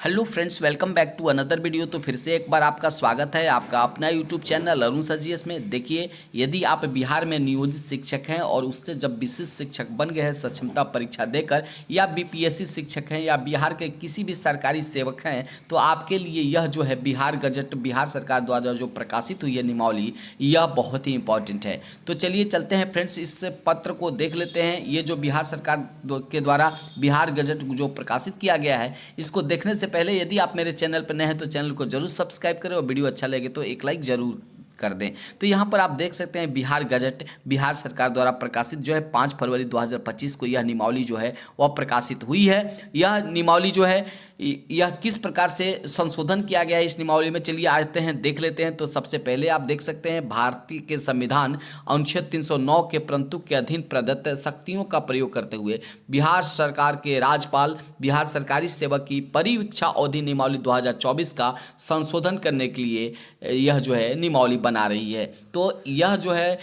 Hello friends, welcome back to another video. तो फिर से एक बार आपका स्वागत है आपका अपना YouTube channel Arun sir GS में। देखिए, यदि आप बिहार में नियोजित शिक्षक हैं और उससे जब विशिष्ट शिक्षक बन गए हैं सक्षमता परीक्षा देकर, या बीपीएससी शिक्षक हैं या बिहार के किसी भी सरकारी सेवक हैं, तो आपके लिए यह जो है बिहार गजट बिहार सरकार द्वारा जो प्रकाशित हुई है नियमावली, यह बहुत ही इंपॉर्टेंट है। तो चलिए चलते हैं फ्रेंड्स, इस पत्र को देख लेते हैं। ये जो बिहार सरकार के द्वारा बिहार गजट जो प्रकाशित किया गया है, इसको देखने से पहले यदि आप मेरे चैनल पर नए हैं तो चैनल को जरूर सब्सक्राइब करें और वीडियो अच्छा लगे तो एक लाइक जरूर कर दें। तो यहाँ पर आप देख सकते हैं बिहार गजट बिहार सरकार द्वारा प्रकाशित जो है 5 फरवरी 2025 को यह नियमावली जो है वह प्रकाशित हुई है। यह नियमावली जो है यह किस प्रकार से संशोधन किया गया है इस नियमावली में, चलिए आते हैं देख लेते हैं। तो सबसे पहले आप देख सकते हैं भारतीय के संविधान अनुच्छेद 309 के प्रंतु के अधीन प्रदत्त शक्तियों का प्रयोग करते हुए बिहार सरकार के राज्यपाल बिहार सरकारी सेवक की परिवीक्षा अवधि नियमावली 2024 का संशोधन करने के लिए यह जो है नियमावली बना रही है। तो यह जो है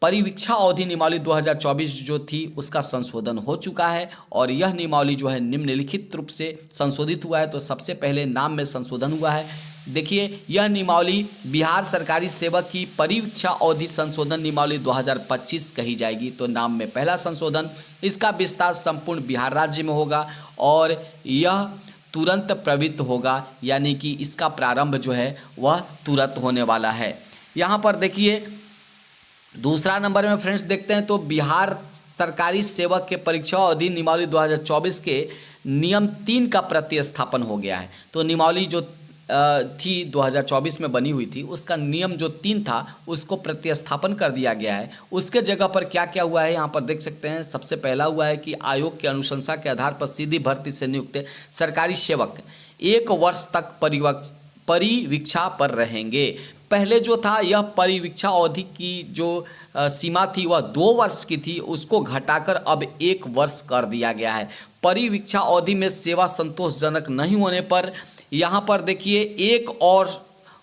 परिवीक्षा अवधि नियमावली 2024 जो थी उसका संशोधन हो चुका है और यह नियमावली जो है निम्नलिखित रूप से संशोधित हुआ है। तो सबसे पहले नाम में संशोधन हुआ है। देखिए, यह नियमावली बिहार सरकारी सेवक की परिवीक्षा अवधि संशोधन नियमावली 2025 कही जाएगी। तो नाम में पहला संशोधन, इसका विस्तार संपूर्ण बिहार राज्य में होगा और यह तुरंत प्रवृत्त होगा, यानी कि इसका प्रारंभ जो है वह तुरंत होने वाला है। यहाँ पर देखिए दूसरा नंबर में फ्रेंड्स देखते हैं तो बिहार सरकारी सेवक के परीक्षा अवधि नियमावली 2024 के नियम 3 का प्रतिस्थापन हो गया है। तो नियमावली जो थी 2024 में बनी हुई थी, उसका नियम जो 3 था उसको प्रतिस्थापन कर दिया गया है। उसके जगह पर क्या क्या हुआ है यहाँ पर देख सकते हैं। सबसे पहला हुआ है कि आयोग की अनुशंसा के आधार पर सीधी भर्ती से नियुक्त सरकारी सेवक 1 वर्ष तक परिवीक्षा पर रहेंगे। पहले जो था यह परिवीक्षा अवधि की जो सीमा थी वह 2 वर्ष की थी, उसको घटाकर अब 1 वर्ष कर दिया गया है। परिवीक्षा अवधि में सेवा संतोषजनक नहीं होने पर यहाँ पर देखिए 1 और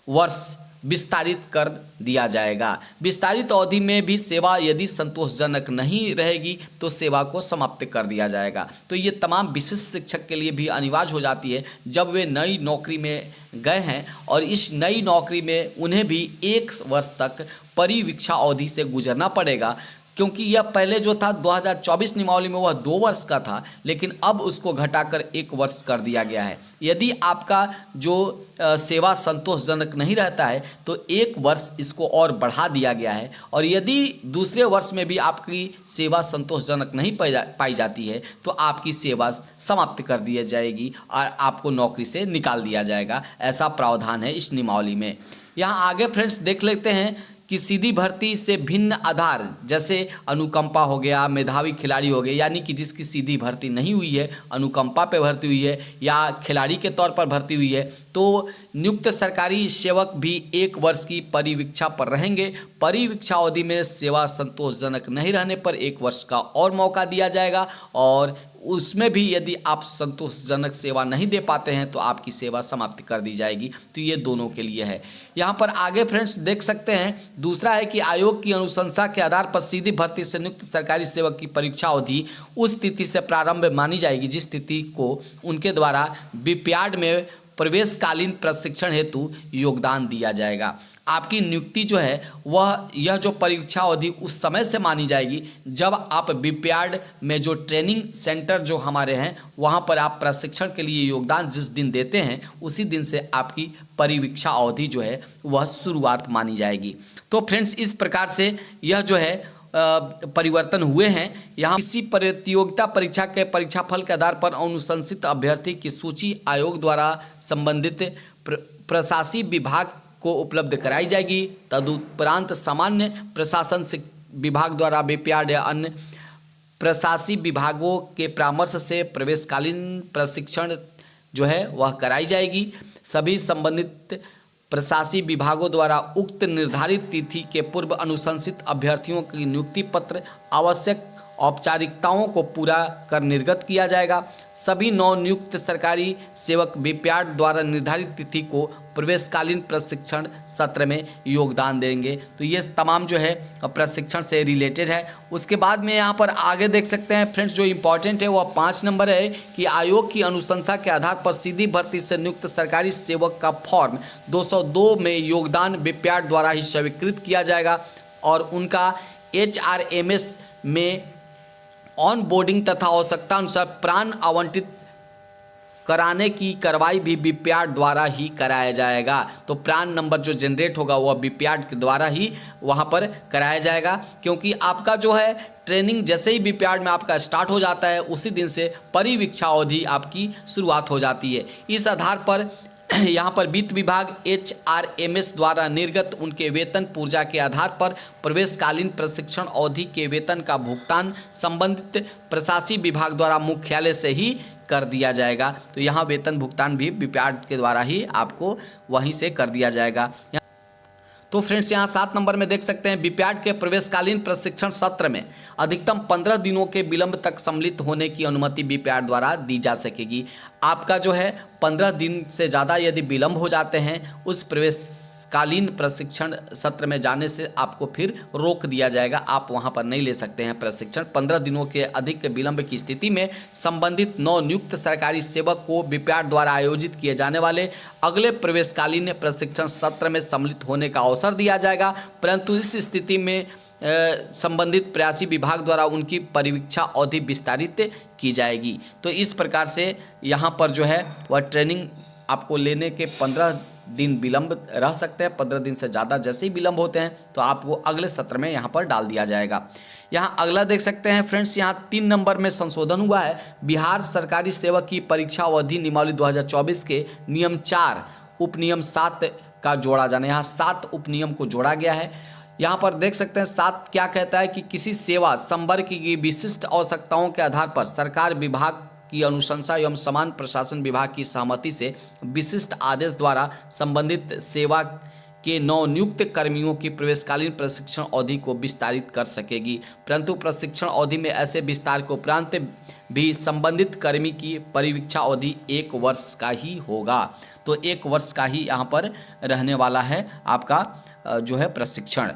वर्ष विस्तारित कर दिया जाएगा। विस्तारित अवधि में भी सेवा यदि संतोषजनक नहीं रहेगी तो सेवा को समाप्त कर दिया जाएगा। तो ये तमाम विशिष्ट शिक्षक के लिए भी अनिवार्य हो जाती है जब वे नई नौकरी में गए हैं और इस नई नौकरी में उन्हें भी 1 वर्ष तक परिवीक्षा अवधि से गुजरना पड़ेगा, क्योंकि यह पहले जो था 2024 नियमावली में वह 2 वर्ष का था, लेकिन अब उसको घटाकर 1 वर्ष कर दिया गया है। यदि आपका जो सेवा संतोषजनक नहीं रहता है तो 1 वर्ष इसको और बढ़ा दिया गया है, और यदि दूसरे वर्ष में भी आपकी सेवा संतोषजनक नहीं पाई जाती है तो आपकी सेवा समाप्त कर दी जाएगी और आपको नौकरी से निकाल दिया जाएगा। ऐसा प्रावधान है इस नियमावली में। यहाँ आगे फ्रेंड्स देख लेते हैं कि सीधी भर्ती से भिन्न आधार, जैसे अनुकंपा हो गया, मेधावी खिलाड़ी हो गए, यानी कि जिसकी सीधी भर्ती नहीं हुई है, अनुकंपा पे भर्ती हुई है या खिलाड़ी के तौर पर भर्ती हुई है, तो नियुक्त सरकारी सेवक भी 1 वर्ष की परिवीक्षा पर रहेंगे। परिवीक्षा अवधि में सेवा संतोषजनक नहीं रहने पर 1 वर्ष का और मौका दिया जाएगा, और उसमें भी यदि आप संतोषजनक सेवा नहीं दे पाते हैं तो आपकी सेवा समाप्त कर दी जाएगी। तो ये दोनों के लिए है। यहाँ पर आगे फ्रेंड्स देख सकते हैं, दूसरा है कि आयोग की अनुशंसा के आधार पर सीधी भर्ती से नियुक्त सरकारी सेवक की परीक्षा अवधि उस तिथि से प्रारंभ मानी जाएगी जिस तिथि को उनके द्वारा बीपीएड में प्रवेशकालीन प्रशिक्षण हेतु योगदान दिया जाएगा। आपकी नियुक्ति जो है वह यह जो परीक्षा अवधि उस समय से मानी जाएगी जब आप बीपीएड में जो ट्रेनिंग सेंटर जो हमारे हैं वहाँ पर आप प्रशिक्षण के लिए योगदान जिस दिन देते हैं उसी दिन से आपकी परिवीक्षा अवधि जो है वह शुरुआत मानी जाएगी। तो फ्रेंड्स इस प्रकार से यह जो है परिवर्तन हुए हैं। यहाँ किसी प्रतियोगिता परीक्षा के परीक्षाफल के आधार पर अनुशंसित अभ्यर्थी की सूची आयोग द्वारा संबंधित प्रशासकीय विभाग को उपलब्ध कराई जाएगी। तदुपरांत सामान्य प्रशासन विभाग द्वारा बीपीएड या अन्य प्रशासकीय विभागों के परामर्श से प्रवेशकालीन प्रशिक्षण जो है वह कराई जाएगी। सभी संबंधित प्रशासकीय विभागों द्वारा उक्त निर्धारित तिथि के पूर्व अनुशंसित अभ्यर्थियों की नियुक्ति पत्र आवश्यक औपचारिकताओं को पूरा कर निर्गत किया जाएगा। सभी नवनियुक्त सरकारी सेवक बीपीआर द्वारा निर्धारित तिथि को प्रवेशकालीन प्रशिक्षण सत्र में योगदान देंगे। तो ये तमाम जो है प्रशिक्षण से रिलेटेड है। उसके बाद में यहाँ पर आगे देख सकते हैं फ्रेंड्स, जो इम्पोर्टेंट है वह 5 नंबर है कि आयोग की अनुशंसा के आधार पर सीधी भर्ती से नियुक्त सरकारी सेवक का फॉर्म 202 में योगदान बीपीआर द्वारा ही स्वीकृत किया जाएगा और उनका HRMS में ऑन बोर्डिंग तथा आवश्यकता अनुसार प्राण आवंटित कराने की कार्रवाई भी बीपीआर द्वारा ही कराया जाएगा। तो प्राण नंबर जो जनरेट होगा वह बीपीआर के द्वारा ही वहाँ पर कराया जाएगा, क्योंकि आपका जो है ट्रेनिंग जैसे ही बीपीआर में आपका स्टार्ट हो जाता है उसी दिन से परिवीक्षा अवधि आपकी शुरुआत हो जाती है। इस आधार पर यहाँ पर वित्त विभाग HRMS द्वारा निर्गत उनके वेतन पूर्जा के आधार पर प्रवेशकालीन प्रशिक्षण अवधि के वेतन का भुगतान संबंधित प्रशासनिक विभाग द्वारा मुख्यालय से ही कर दिया जाएगा। तो यहाँ वेतन भुगतान भी बीपीआर के द्वारा ही आपको वहीं से कर दिया जाएगा। तो फ्रेंड्स यहाँ 7 नंबर में देख सकते हैं, बीपीआर के प्रवेशकालीन प्रशिक्षण सत्र में अधिकतम 15 दिनों के विलंब तक सम्मिलित होने की अनुमति बीपीआर द्वारा दी जा सकेगी। आपका जो है 15 दिन से ज़्यादा यदि विलंब हो जाते हैं उस प्रवेशकालीन प्रशिक्षण सत्र में जाने से आपको फिर रोक दिया जाएगा, आप वहां पर नहीं ले सकते हैं प्रशिक्षण। 15 दिनों के अधिक विलंब की स्थिति में संबंधित नवनियुक्त सरकारी सेवक को बीपीआर द्वारा आयोजित किए जाने वाले अगले प्रवेशकालीन प्रशिक्षण सत्र में सम्मिलित होने का अवसर दिया जाएगा, परंतु इस स्थिति में संबंधित प्रयासी विभाग द्वारा उनकी परिवीक्षा अवधि विस्तारित की जाएगी। तो इस प्रकार से यहाँ पर जो है वह ट्रेनिंग आपको लेने के 15 दिन विलंब रह सकते हैं। 15 दिन से ज़्यादा जैसे ही विलंब होते हैं तो आपको अगले सत्र में यहाँ पर डाल दिया जाएगा। यहाँ अगला देख सकते हैं फ्रेंड्स, यहाँ 3 नंबर में संशोधन हुआ है। बिहार सरकारी सेवक की परीक्षा अवधि नियमावली 2024 के नियम 4 उपनियम 7 का जोड़ा जाना। यहाँ 7 उपनियम को जोड़ा गया है। यहाँ पर देख सकते हैं 7 क्या कहता है कि किसी सेवा संवर्ग की विशिष्ट आवश्यकताओं के आधार पर सरकार विभाग की अनुशंसा एवं समान प्रशासन विभाग की सहमति से विशिष्ट आदेश द्वारा संबंधित सेवा के नवनियुक्त कर्मियों की प्रवेशकालीन प्रशिक्षण अवधि को विस्तारित कर सकेगी, परंतु प्रशिक्षण अवधि में ऐसे विस्तार के उपरांत भी संबंधित कर्मी की परिवीक्षा अवधि 1 वर्ष का ही होगा। तो 1 वर्ष का ही यहाँ पर रहने वाला है आपका जो है प्रशिक्षण।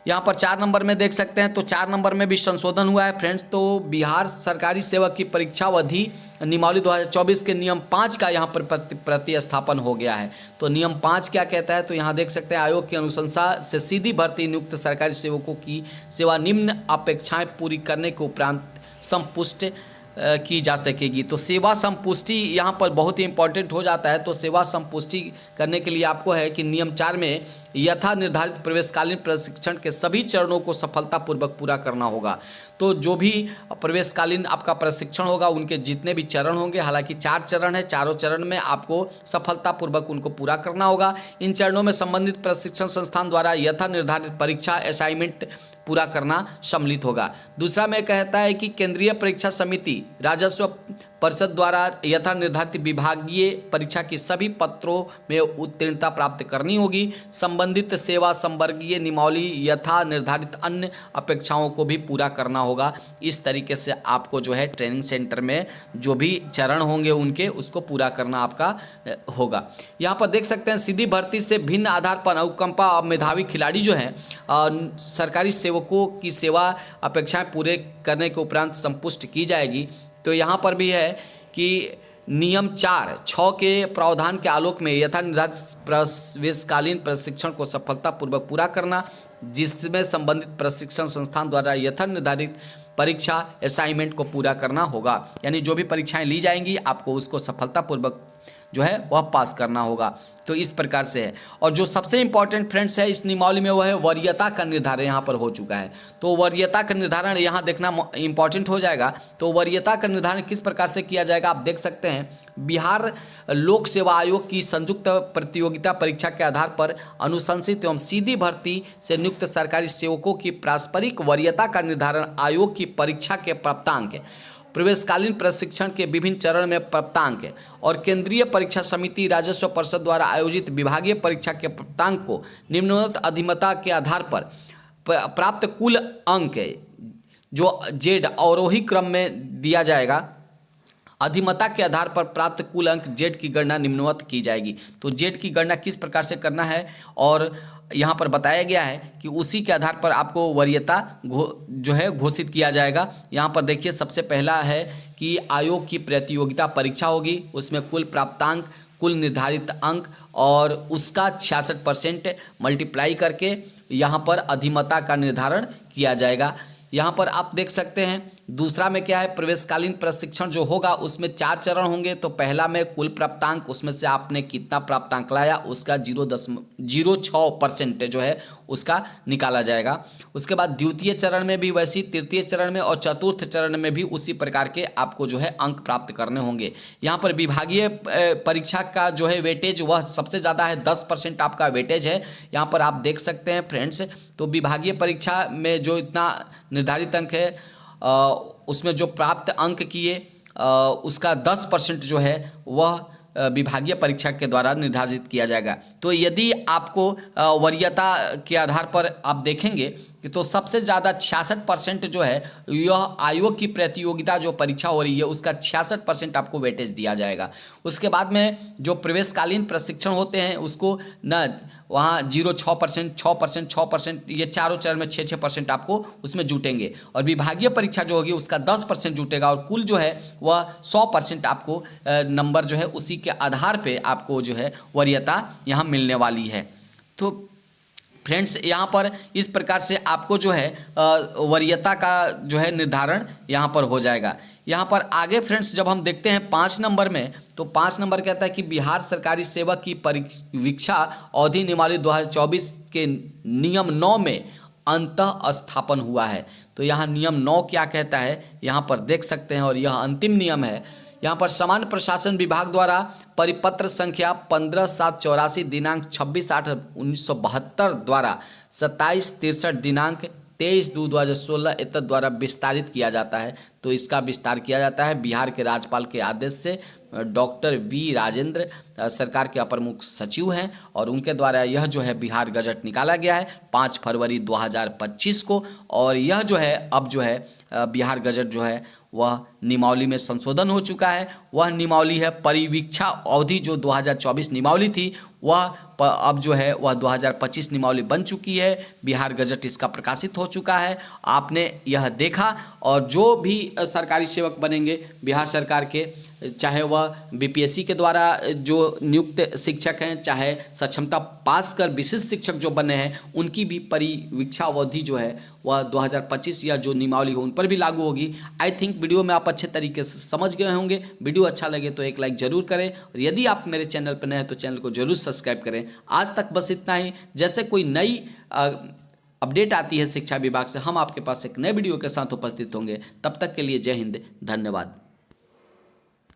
यहाँ पर 4 नंबर में देख सकते हैं, तो 4 नंबर में भी संशोधन हुआ है फ्रेंड्स। तो बिहार सरकारी सेवक की परीक्षा अवधि नियमावली 2024 के नियम 5 का यहाँ पर प्रतिस्थापन हो गया है। तो नियम 5 क्या कहता है, तो यहाँ देख सकते हैं, आयोग की अनुशंसा से सीधी भर्ती नियुक्त सरकारी सेवकों की सेवा निम्न अपेक्षाएं पूरी करने के उपरांत संपुष्ट की जा सकेगी। तो सेवा संपुष्टि यहाँ पर बहुत ही इंपॉर्टेंट हो जाता है। तो सेवा संपुष्टि करने के लिए आपको है कि नियम 4 में यथा निर्धारित प्रवेशकालीन प्रशिक्षण के सभी चरणों को सफलतापूर्वक पूरा करना होगा। तो जो भी प्रवेशकालीन आपका प्रशिक्षण होगा उनके जितने भी चरण होंगे, हालांकि 4 चरण है, चारों चरण में आपको सफलतापूर्वक उनको पूरा करना होगा। इन चरणों में संबंधित प्रशिक्षण संस्थान द्वारा यथा निर्धारित परीक्षा असाइनमेंट पूरा करना सम्मिलित होगा। दूसरा में कहता है कि केंद्रीय परीक्षा समिति राजस्व परिषद द्वारा यथा निर्धारित विभागीय परीक्षा की सभी पत्रों में उत्तीर्णता प्राप्त करनी होगी। संबंधित सेवा संवर्गीय नियमावली यथा निर्धारित अन्य अपेक्षाओं को भी पूरा करना होगा। इस तरीके से आपको जो है ट्रेनिंग सेंटर में जो भी चरण होंगे उनके उसको पूरा करना आपका होगा। यहाँ पर देख सकते हैं सीधी भर्ती से भिन्न आधार पर अनुकंपा और मेधावी खिलाड़ी जो हैं सरकारी सेवकों की सेवा अपेक्षाएं पूरे करने के उपरांत संपुष्ट की जाएगी। तो यहाँ पर भी है कि नियम 4(6) के प्रावधान के आलोक में यथा निर्धारित प्रवेशकालीन प्रशिक्षण को सफलतापूर्वक पूरा करना, जिसमें संबंधित प्रशिक्षण संस्थान द्वारा यथा निर्धारित परीक्षा असाइनमेंट को पूरा करना होगा। यानी जो भी परीक्षाएं ली जाएंगी आपको उसको सफलतापूर्वक जो है वह पास करना होगा। तो इस प्रकार से है। और जो सबसे इंपॉर्टेंट फ्रेंड्स है इस नियमावली में वह है वरीयता का निर्धारण यहाँ पर हो चुका है। तो वरीयता का निर्धारण यहाँ देखना इंपॉर्टेंट हो जाएगा। तो वरीयता का निर्धारण किस प्रकार से किया जाएगा आप देख सकते हैं। बिहार लोक सेवा आयोग की संयुक्त प्रतियोगिता परीक्षा के आधार पर अनुशंसित एवं सीधी भर्ती से नियुक्त सरकारी सेवकों की पारस्परिक वरीयता का निर्धारण आयोग की परीक्षा के प्राप्तांक, प्रवेशकालीन प्रशिक्षण के विभिन्न चरण में प्राप्तांक और केंद्रीय परीक्षा समिति राजस्व परिषद द्वारा आयोजित विभागीय परीक्षा के प्राप्तांक को निम्नोक्त अधिमता के आधार पर प्राप्त कुल अंक जो जेड अवरोही क्रम में दिया जाएगा, अधिमता के आधार पर प्राप्त कुल अंक जेड की गणना निम्नवत की जाएगी। तो जेड की गणना किस प्रकार से करना है और यहाँ पर बताया गया है कि उसी के आधार पर आपको वरीयता जो है घोषित किया जाएगा। यहाँ पर देखिए सबसे पहला है कि आयोग की प्रतियोगिता परीक्षा होगी, उसमें कुल प्राप्तांक, कुल निर्धारित अंक और उसका 66% मल्टीप्लाई करके यहाँ पर अधिमता का निर्धारण किया जाएगा। यहाँ पर आप देख सकते हैं दूसरा में क्या है, प्रवेशकालीन प्रशिक्षण जो होगा उसमें 4 चरण होंगे। तो पहला में कुल प्राप्तांक, उसमें से आपने कितना प्राप्तांक लाया उसका 0.06% जो है उसका निकाला जाएगा। उसके बाद द्वितीय चरण में भी वैसी, तृतीय चरण में और चतुर्थ चरण में भी उसी प्रकार के आपको जो है अंक प्राप्त करने होंगे। यहाँ पर विभागीय परीक्षा का जो है वेटेज वह सबसे ज़्यादा है, 10% आपका वेटेज है। यहाँ पर आप देख सकते हैं फ्रेंड्स। तो विभागीय परीक्षा में जो इतना निर्धारित अंक है उसमें जो प्राप्त अंक किए उसका 10% जो है वह विभागीय परीक्षा के द्वारा निर्धारित किया जाएगा। तो यदि आपको वरीयता के आधार पर आप देखेंगे कि तो सबसे ज़्यादा 66% जो है यह आयोग की प्रतियोगिता जो परीक्षा हो रही है उसका 66% आपको वेटेज दिया जाएगा। उसके बाद में जो प्रवेशकालीन प्रशिक्षण होते हैं उसको न वहाँ 0.6%, 6%, 6%, ये चारों चरण में 6% आपको उसमें जुटेंगे। और विभागीय परीक्षा जो होगी उसका 10% जुटेगा और कुल जो है वह 100% आपको नंबर जो है उसी के आधार पे आपको जो है वरीयता यहाँ मिलने वाली है। तो फ्रेंड्स यहाँ पर इस प्रकार से आपको जो है वरीयता का जो है निर्धारण यहाँ पर हो जाएगा। यहाँ पर आगे फ्रेंड्स जब हम देखते हैं 5 नंबर में, तो 5 नंबर कहता है कि बिहार सरकारी सेवक की परीक्षा अवधि नियमावली 2024 के नियम 9 में अंतः स्थापन हुआ है। तो यहाँ नियम 9 क्या कहता है यहाँ पर देख सकते हैं और यह अंतिम नियम है। यहाँ पर सामान्य प्रशासन विभाग द्वारा परिपत्र संख्या 15/7/84 दिनांक 26/8/1972 द्वारा 27/63 दिनांक 23/2/2016 एतद द्वारा विस्तारित किया जाता है। तो इसका विस्तार किया जाता है बिहार के राज्यपाल के आदेश से। डॉक्टर वी राजेंद्र सरकार के अपर मुख्य सचिव हैं और उनके द्वारा यह जो है बिहार गजट निकाला गया है 5 फरवरी 2025 को। और यह जो है अब जो है बिहार गजट जो है वह नियमावली में संशोधन हो चुका है। वह नियमावली है परिवीक्षा अवधि जो 2024 नियमावली थी वह अब जो है वह 2025 नियमावली बन चुकी है। बिहार गजट इसका प्रकाशित हो चुका है, आपने यह देखा। और जो भी सरकारी सेवक बनेंगे बिहार सरकार के, चाहे वह बीपीएससी के द्वारा जो नियुक्त शिक्षक हैं, चाहे सक्षमता पास कर विशिष्ट शिक्षक जो बने हैं, उनकी भी परिवीक्षा अवधि जो है वह 2025 या जो नियमावली हो उन पर भी लागू होगी। आई थिंक वीडियो में आप अच्छे तरीके से समझ गए होंगे। वीडियो अच्छा लगे तो एक लाइक जरूर करें और यदि आप मेरे चैनल पर नए हैं तो चैनल को जरूर सब्सक्राइब करें। आज तक बस इतना ही। जैसे कोई नई अपडेट आती है शिक्षा विभाग से, हम आपके पास एक नए वीडियो के साथ उपस्थित होंगे। तब तक के लिए जय हिंद, धन्यवाद।